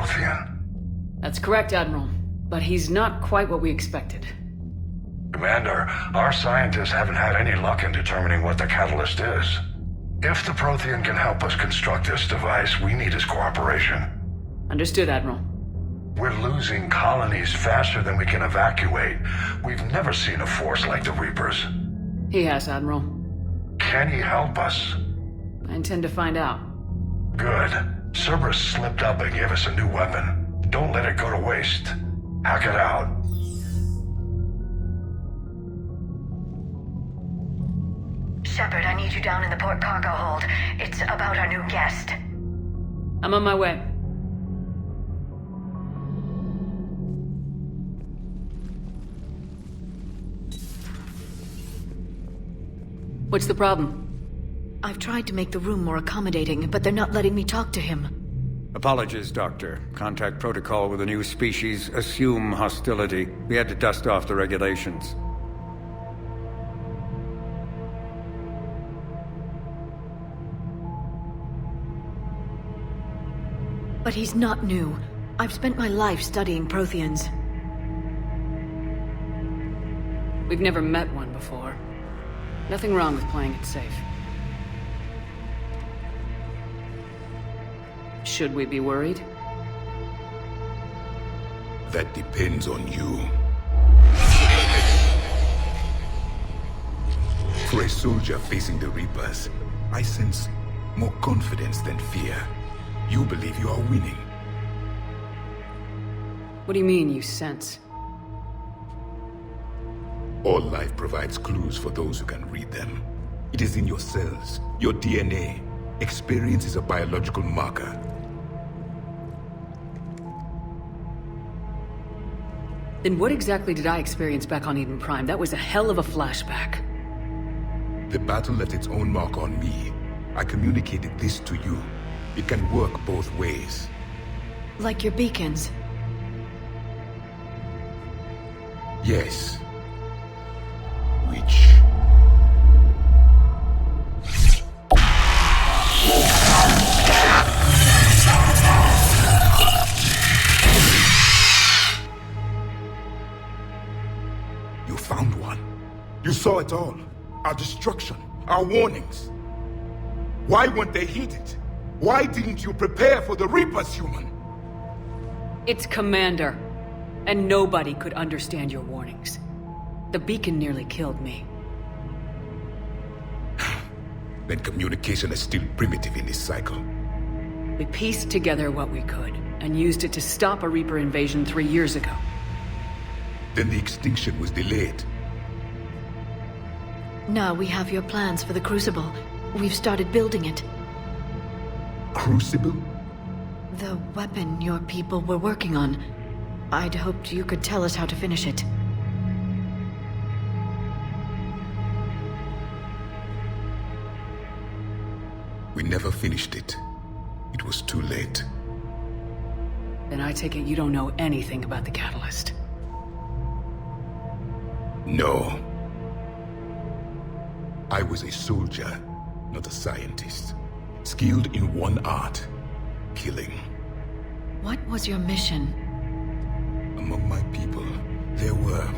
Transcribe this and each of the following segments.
Prothean. That's correct, Admiral. But he's not quite what we expected. Commander, our scientists haven't had any luck in determining what the catalyst is. If the Prothean can help us construct this device, we need his cooperation. Understood, Admiral. We're losing colonies faster than we can evacuate. We've never seen a force like the Reapers. He has, Admiral. Can he help us? I intend to find out. Good. Cerberus slipped up and gave us a new weapon. Don't let it go to waste. Hack it out. Shepard, I need you down in the port cargo hold. It's about our new guest. I'm on my way. What's the problem? I've tried to make the room more accommodating, but they're not letting me talk to him. Apologies, Doctor. Contact protocol with a new species. Assume hostility. We had to dust off the regulations. But he's not new. I've spent my life studying Protheans. We've never met one before. Nothing wrong with playing it safe. Should we be worried? That depends on you. For a soldier facing the Reapers, I sense more confidence than fear. You believe you are winning. What do you mean, you sense? All life provides clues for those who can read them. It is in your cells, your DNA. Experience is a biological marker. Then what exactly did I experience back on Eden Prime? That was a hell of a flashback. The battle left its own mark on me. I communicated this to you. It can work both ways. Like your beacons. Yes. Which... You found one. You saw it all. Our destruction, our warnings. Why weren't they heeded? Why didn't you prepare for the Reapers, human? It's Commander. And nobody could understand your warnings. The beacon nearly killed me. Then communication is still primitive in this cycle. We pieced together what we could, and used it to stop a Reaper invasion 3 years ago. Then the extinction was delayed. Now we have your plans for the Crucible. We've started building it. Crucible? The weapon your people were working on. I'd hoped you could tell us how to finish it. We never finished it. It was too late. Then I take it you don't know anything about the catalyst. No. I was a soldier, not a scientist. Skilled in one art, killing. What was your mission? Among my people, there were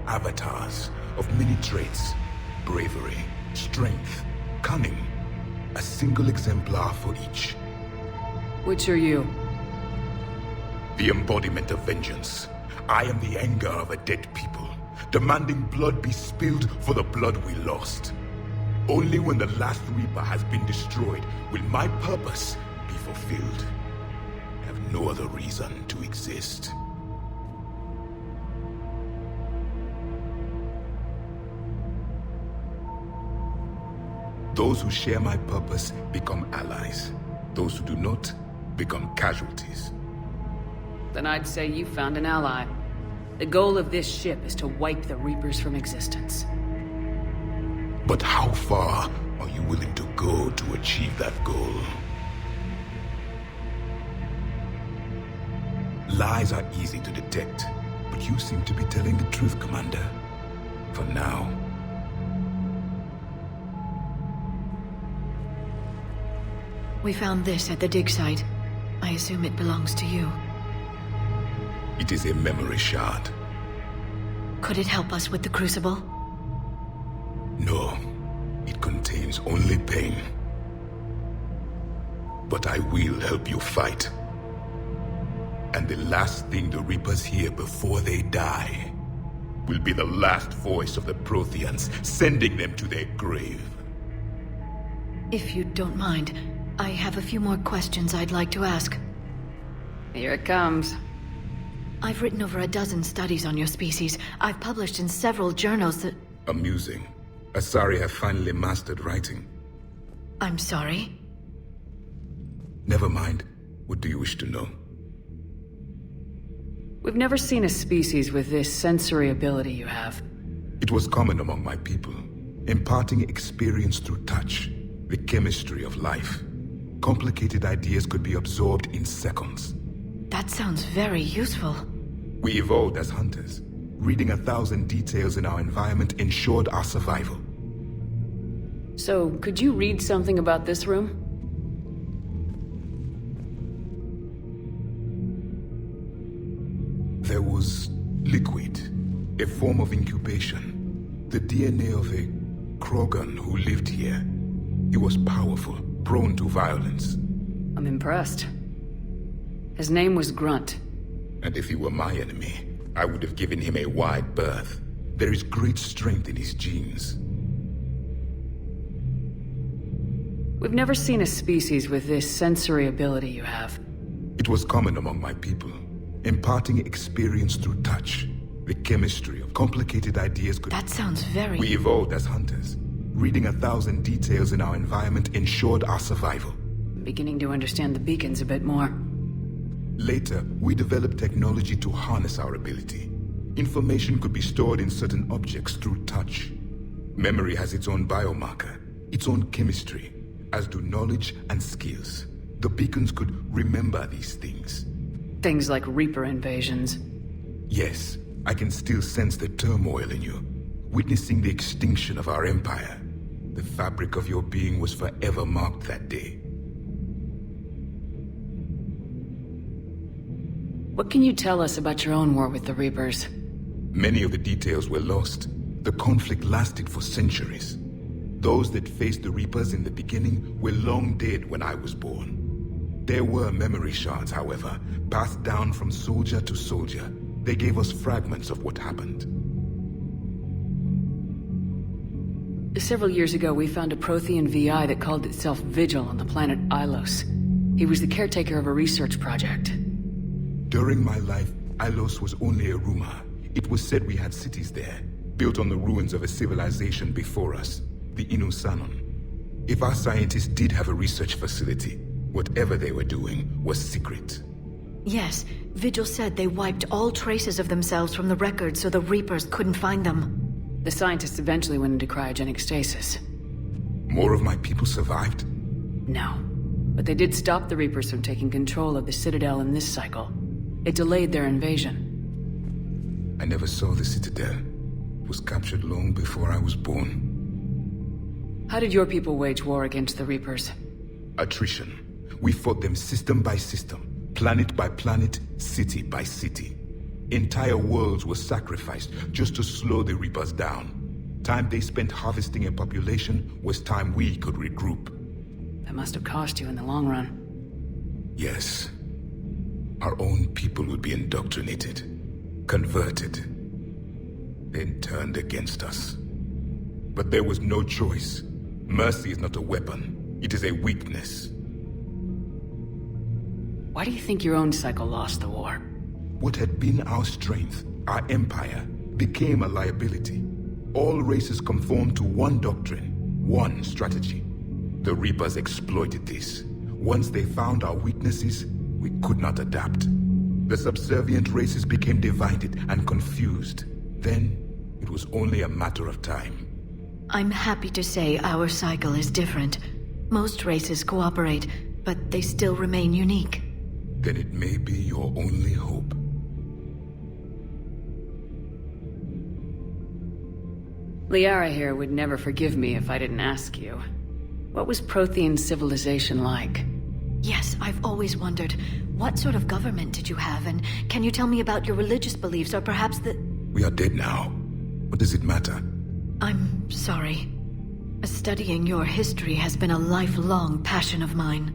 avatars of many traits. Bravery, strength, cunning. A single exemplar for each. Which are you? The embodiment of vengeance. I am the anger of a dead people, demanding blood be spilled for the blood we lost. Only when the last Reaper has been destroyed will my purpose be fulfilled. I have no other reason to exist. Those who share my purpose become allies. Those who do not become casualties. Then I'd say you found an ally. The goal of this ship is to wipe the Reapers from existence. But how far are you willing to go to achieve that goal? Lies are easy to detect, but you seem to be telling the truth, Commander. For now. We found this at the dig site. I assume it belongs to you. It is a memory shard. Could it help us with the Crucible? No, it contains only pain. But I will help you fight. And the last thing the Reapers hear before they die will be the last voice of the Protheans, sending them to their grave. If you don't mind, I have a few more questions I'd like to ask. Here it comes. I've written over a dozen studies on your species. I've published in several journals that... Amusing. Asari have finally mastered writing. I'm sorry? Never mind. What do you wish to know? We've never seen a species with this sensory ability you have. It was common among my people, imparting experience through touch, the chemistry of life. Complicated ideas could be absorbed in seconds. That sounds very useful. We evolved as hunters. Reading 1,000 details in our environment ensured our survival. So, could you read something about this room? There was liquid, a form of incubation. The DNA of a Krogan who lived here. He was powerful, prone to violence. I'm impressed. His name was Grunt. And if he were my enemy, I would have given him a wide berth. There is great strength in his genes. We've never seen a species with this sensory ability you have. It was common among my people, imparting experience through touch. The chemistry of complicated ideas could... That sounds very... We evolved as hunters. Reading 1,000 details in our environment ensured our survival. I'm beginning to understand the beacons a bit more. Later, we developed technology to harness our ability. Information could be stored in certain objects through touch. Memory has its own biomarker, its own chemistry, as do knowledge and skills. The beacons could remember these things. Things like Reaper invasions. Yes, I can still sense the turmoil in you, witnessing the extinction of our empire. The fabric of your being was forever marked that day. What can you tell us about your own war with the Reapers? Many of the details were lost. The conflict lasted for centuries. Those that faced the Reapers in the beginning were long dead when I was born. There were memory shards, however, passed down from soldier to soldier. They gave us fragments of what happened. Several years ago, we found a Prothean VI that called itself Vigil on the planet Ilos. He was the caretaker of a research project. During my life, Ilos was only a rumor. It was said we had cities there, built on the ruins of a civilization before us, the Inusanon. If our scientists did have a research facility, whatever they were doing was secret. Yes, Vigil said they wiped all traces of themselves from the records so the Reapers couldn't find them. The scientists eventually went into cryogenic stasis. More of my people survived? No. But they did stop the Reapers from taking control of the Citadel in this cycle. It delayed their invasion. I never saw the Citadel. It was captured long before I was born. How did your people wage war against the Reapers? Attrition. We fought them system by system, planet by planet, city by city. Entire worlds were sacrificed just to slow the Reapers down. Time they spent harvesting a population was time we could regroup. That must have cost you in the long run. Yes. Our own people would be indoctrinated, converted, then turned against us. But there was no choice. Mercy is not a weapon. It is a weakness. Why do you think your own cycle lost the war? What had been our strength, our empire, became a liability. All races conformed to one doctrine, one strategy. The Reapers exploited this. Once they found our weaknesses, we could not adapt. The subservient races became divided and confused. Then, it was only a matter of time. I'm happy to say our cycle is different. Most races cooperate, but they still remain unique. Then it may be your only hope. Liara here would never forgive me if I didn't ask you. What was Prothean civilization like? Yes, I've always wondered, what sort of government did you have, and can you tell me about your religious beliefs, or perhaps the... We are dead now. What does it matter? I'm sorry. Studying your history has been a lifelong passion of mine.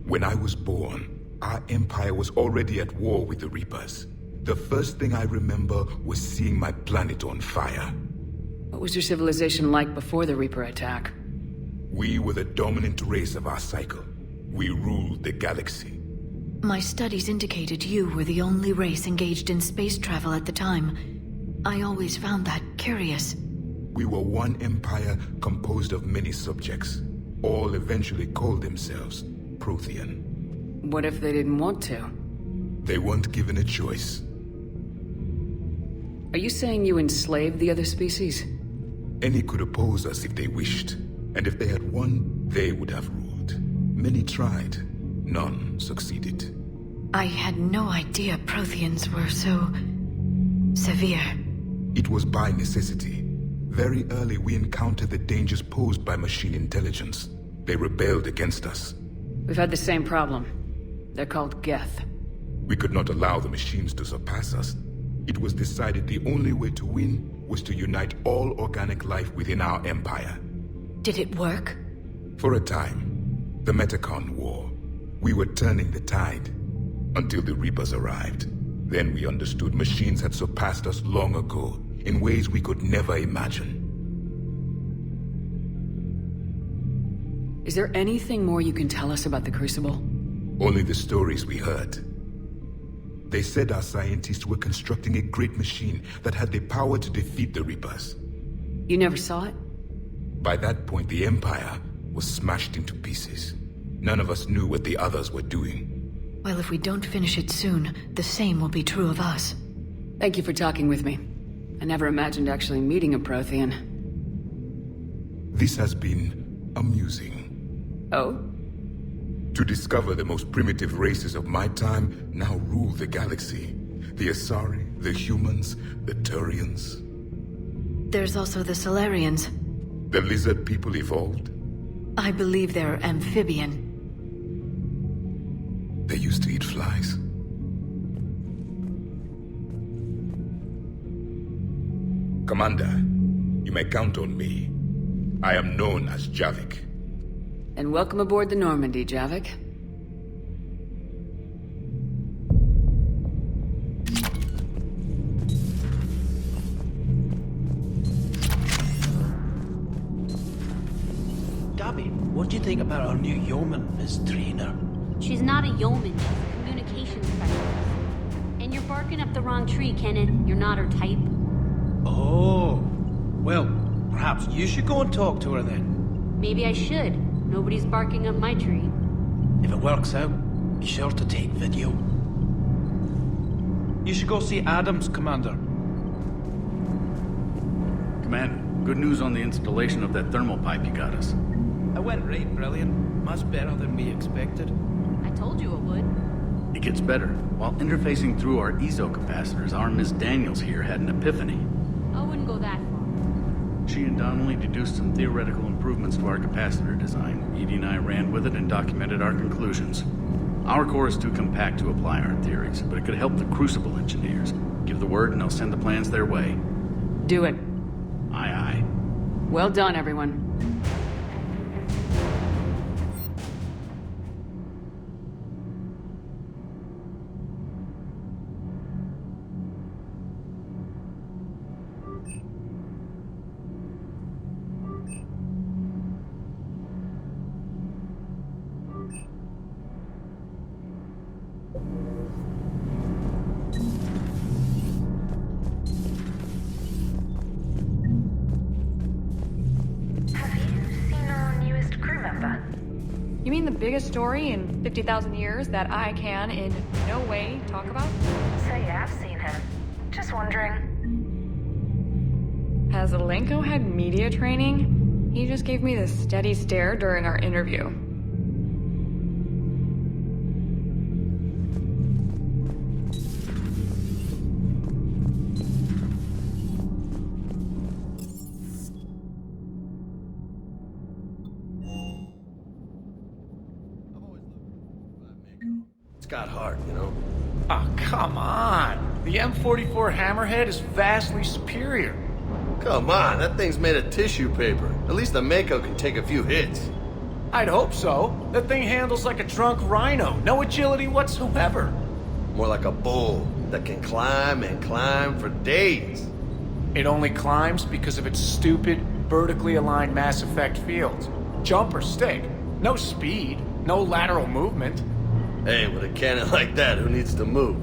When I was born, our empire was already at war with the Reapers. The first thing I remember was seeing my planet on fire. What was your civilization like before the Reaper attack? We were the dominant race of our cycle. We ruled the galaxy. My studies indicated you were the only race engaged in space travel at the time. I always found that curious. We were one empire composed of many subjects. All eventually called themselves Prothean. What if they didn't want to? They weren't given a choice. Are you saying you enslaved the other species? Any could oppose us if they wished. And if they had won, they would have ruled. Many tried. None succeeded. I had no idea Protheans were so... severe. It was by necessity. Very early we encountered the dangers posed by machine intelligence. They rebelled against us. We've had the same problem. They're called Geth. We could not allow the machines to surpass us. It was decided the only way to win was to unite all organic life within our empire. Did it work? For a time. The Metacon War. We were turning the tide. Until the Reapers arrived. Then we understood machines had surpassed us long ago, in ways we could never imagine. Is there anything more you can tell us about the Crucible? Only the stories we heard. They said our scientists were constructing a great machine that had the power to defeat the Reapers. You never saw it? By that point, the Empire was smashed into pieces. None of us knew what the others were doing. Well, if we don't finish it soon, the same will be true of us. Thank you for talking with me. I never imagined actually meeting a Prothean. This has been amusing. Oh? To discover the most primitive races of my time now rule the galaxy. The Asari, the humans, the Turians. There's also the Solarians. The lizard people evolved. I believe they're amphibian. They used to eat flies. Commander, you may count on me. I am known as Javik. And welcome aboard the Normandy, Javik. Gabby, what do you think about our new yeoman, Miss Trainer? She's not a yeoman, she's a communications specialist. And you're barking up the wrong tree, Kenneth. You're not her type. Oh, well, perhaps you should go and talk to her then. Maybe I should. Nobody's barking up my tree. If it works out, be sure to take video. You should go see Adams, Commander. Commander, good news on the installation of that thermal pipe you got us. It went right brilliant. Much better than we expected. I told you it would. It gets better. While interfacing through our ESO capacitors, our Miss Daniels here had an epiphany. I wouldn't go that far. She and Donnelly deduced some theoretical improvements to our capacitor design. Edie and I ran with it and documented our conclusions. Our core is too compact to apply our theories, but it could help the Crucible engineers. Give the word and they'll send the plans their way. Do it. Aye, aye. Well done, everyone. You mean the biggest story in 50,000 years that I can, in no way, talk about? So you have seen him. Just wondering. Has Alenko had media training? He just gave me this steady stare during our interview. got heart, you know? Oh, come on! The M44 Hammerhead is vastly superior. Come on, that thing's made of tissue paper. At least the Mako can take a few hits. I'd hope so. That thing handles like a drunk rhino. No agility whatsoever. More like a bull that can climb and climb for days. It only climbs because of its stupid, vertically aligned Mass Effect fields. Jump or stick. No speed. No lateral movement. Hey, with a cannon like that, who needs to move?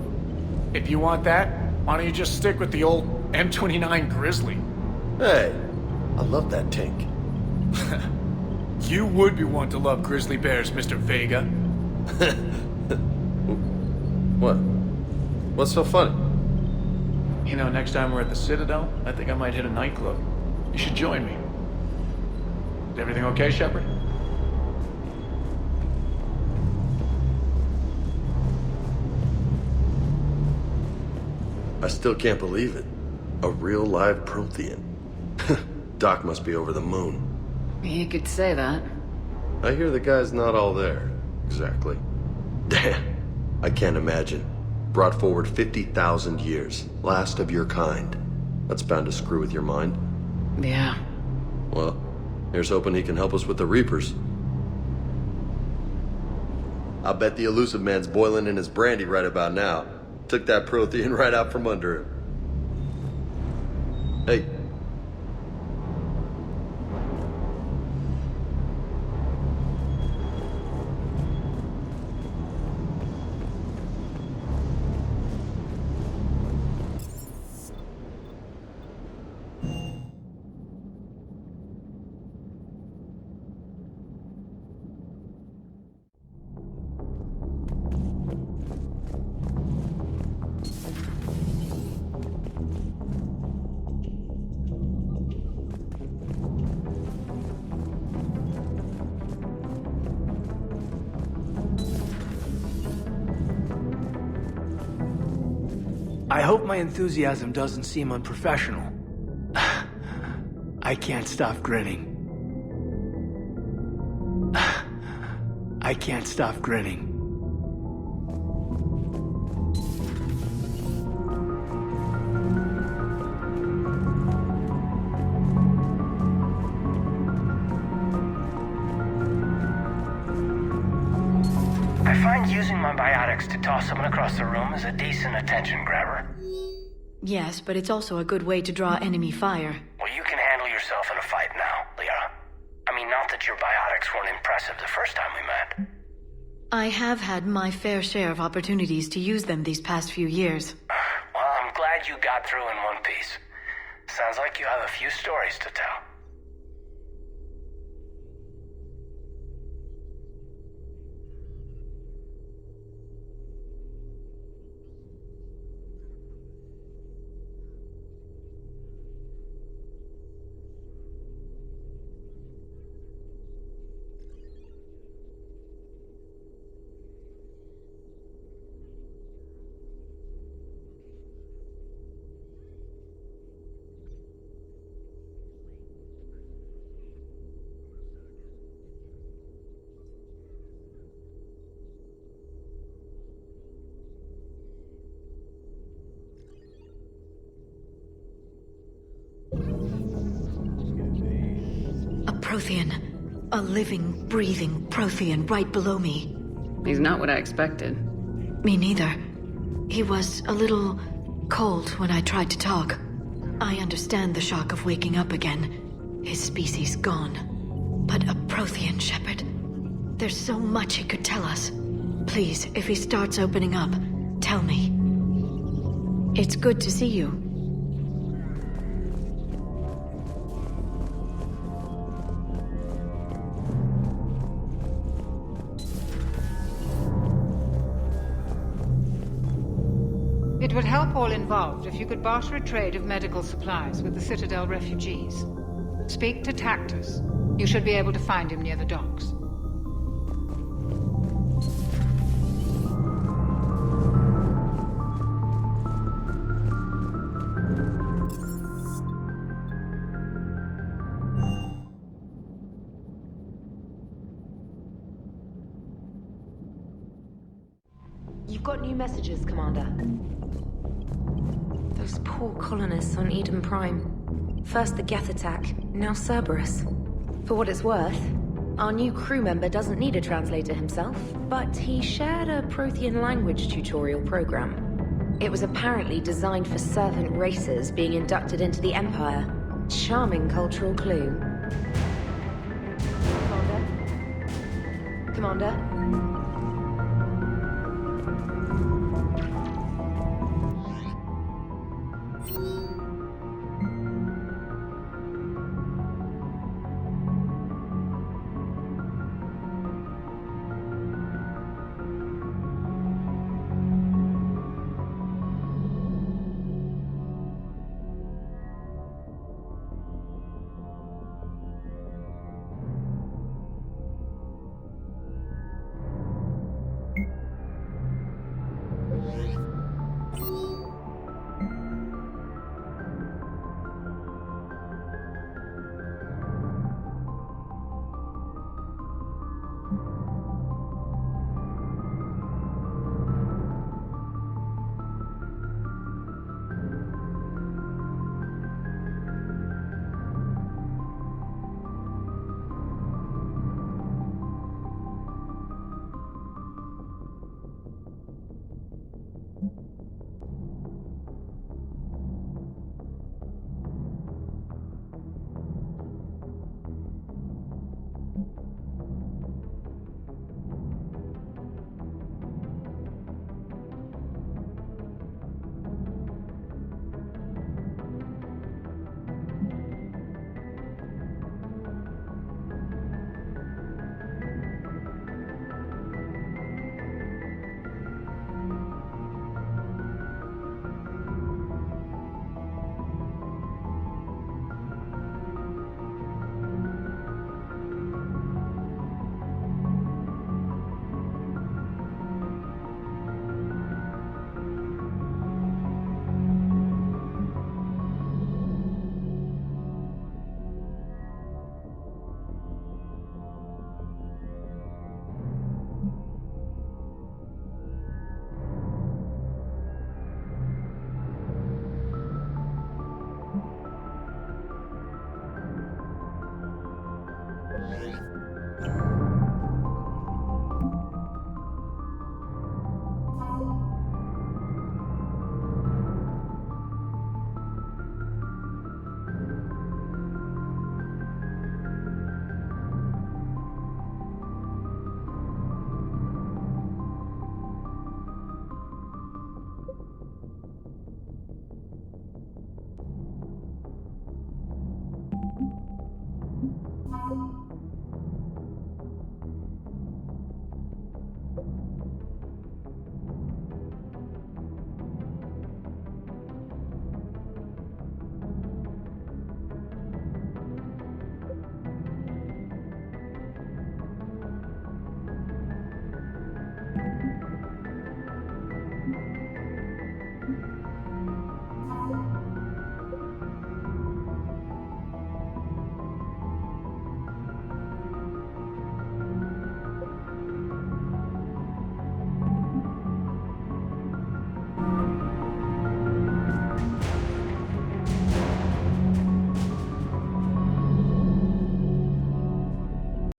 If you want that, why don't you just stick with the old M29 Grizzly? Hey, I love that tank. You would be one to love grizzly bears, Mr. Vega. What? What's so funny? You know, next time we're at the Citadel, I think I might hit a nightclub. You should join me. Is everything okay, Shepard? I still can't believe it. A real live Prothean. Doc must be over the moon. You could say that. I hear the guy's not all there. Exactly. Damn. I can't imagine. Brought forward 50,000 years. Last of your kind. That's bound to screw with your mind. Yeah. Well, here's hoping he can help us with the Reapers. I bet the elusive man's boiling in his brandy right about now. Took that Prothean right out from under him. Hey. I hope my enthusiasm doesn't seem unprofessional. I can't stop grinning. I can't stop grinning. I find using my biotics to toss someone across the room is a decent attention grabber. Yes, but it's also a good way to draw enemy fire. Well, you can handle yourself in a fight now, Liara. I mean, not that your biotics weren't impressive the first time we met. I have had my fair share of opportunities to use them these past few years. Well, I'm glad you got through in one piece. Sounds like you have a few stories to tell. Prothean. A living, breathing Prothean right below me. He's not what I expected. Me neither. He was a little cold when I tried to talk. I understand the shock of waking up again. His species gone. But a Prothean, Shepard. There's so much he could tell us. Please, if he starts opening up, tell me. It's good to see you. It would help all involved if you could barter a trade of medical supplies with the Citadel refugees. Speak to Tactus. You should be able to find him near the docks. You've got new messages, Commander. Those poor colonists on Eden Prime. First the Geth attack, now Cerberus. For what it's worth, our new crew member doesn't need a translator himself, but he shared a Prothean language tutorial program. It was apparently designed for servant races being inducted into the Empire. Charming cultural clue. Commander? Commander?